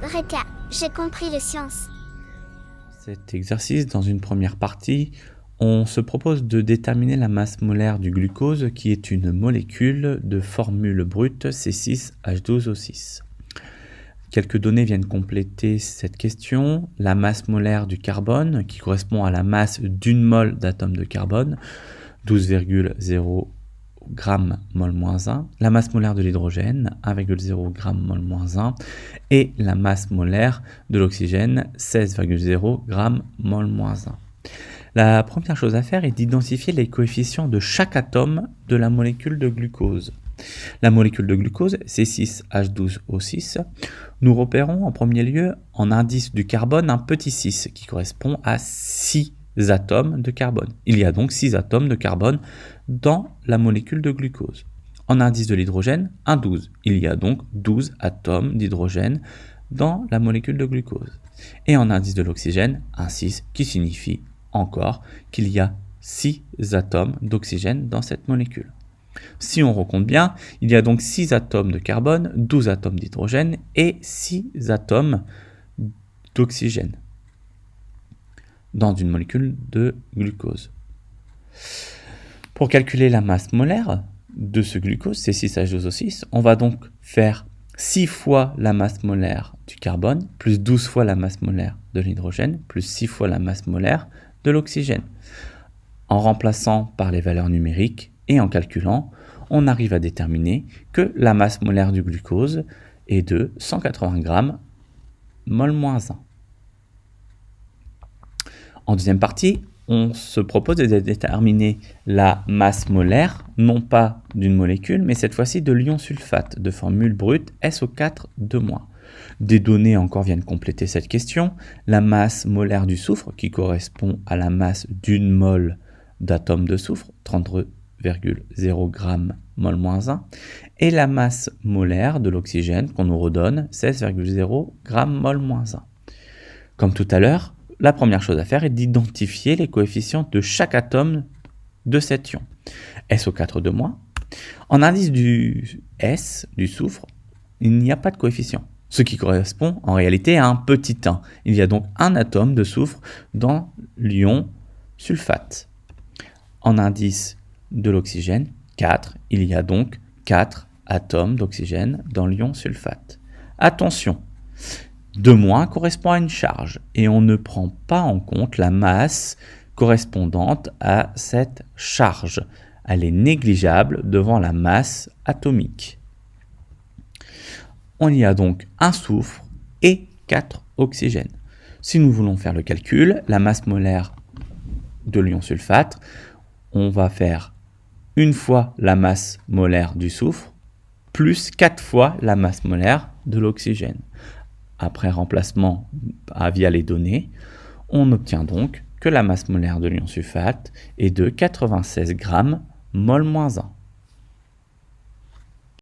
Récap, j'ai compris les sciences. Cet exercice, dans une première partie, on se propose de déterminer la masse molaire du glucose qui est une molécule de formule brute C6H12O6. Quelques données viennent compléter cette question. La masse molaire du carbone, qui correspond à la masse d'une mole d'atome de carbone, 12,0 g mol-1. La masse molaire de l'hydrogène, 1,0 g mol-1. Et la masse molaire de l'oxygène, 16,0 g mol-1. La première chose à faire est d'identifier les coefficients de chaque atome de la molécule de glucose. La molécule de glucose, C6H12O6, nous repérons en premier lieu en indice du carbone un petit 6 qui correspond à 6 atomes de carbone. Il y a donc 6 atomes de carbone dans la molécule de glucose. En indice de l'hydrogène, un 12. Il y a donc 12 atomes d'hydrogène dans la molécule de glucose. Et en indice de l'oxygène, un 6 qui signifie encore qu'il y a 6 atomes d'oxygène dans cette molécule. Si on recompte bien, il y a donc 6 atomes de carbone, 12 atomes d'hydrogène et 6 atomes d'oxygène dans une molécule de glucose. Pour calculer la masse molaire de ce glucose, C6H12O6, on va donc faire 6 fois la masse molaire du carbone, plus 12 fois la masse molaire de l'hydrogène, plus 6 fois la masse molaire de l'oxygène. En remplaçant par les valeurs numériques et en calculant, on arrive à déterminer que la masse molaire du glucose est de 180 g mol-1. En deuxième partie, on se propose de déterminer la masse molaire, non pas d'une molécule, mais cette fois-ci de l'ion sulfate, de formule brute SO4-. Des données encore viennent compléter cette question. La masse molaire du soufre, qui correspond à la masse d'une mole d'atome de soufre, 32,0 g mol-1, et la masse molaire de l'oxygène qu'on nous redonne, 16,0 g mol-1. Comme tout à l'heure, la première chose à faire est d'identifier les coefficients de chaque atome de cet ion. SO4-. En indice du S, du soufre, il n'y a pas de coefficient, ce qui correspond en réalité à un petit 1. Il y a donc un atome de soufre dans l'ion sulfate. En indice de l'oxygène, 4, il y a donc 4 atomes d'oxygène dans l'ion sulfate. Attention, 2- correspond à une charge et on ne prend pas en compte la masse correspondante à cette charge. Elle est négligeable devant la masse atomique. On y a donc un soufre et 4 oxygènes. Si nous voulons faire le calcul, la masse molaire de l'ion sulfate, on va faire une fois la masse molaire du soufre, plus 4 fois la masse molaire de l'oxygène. Après remplacement via les données, on obtient donc que la masse molaire de l'ion sulfate est de 96 g mol-1.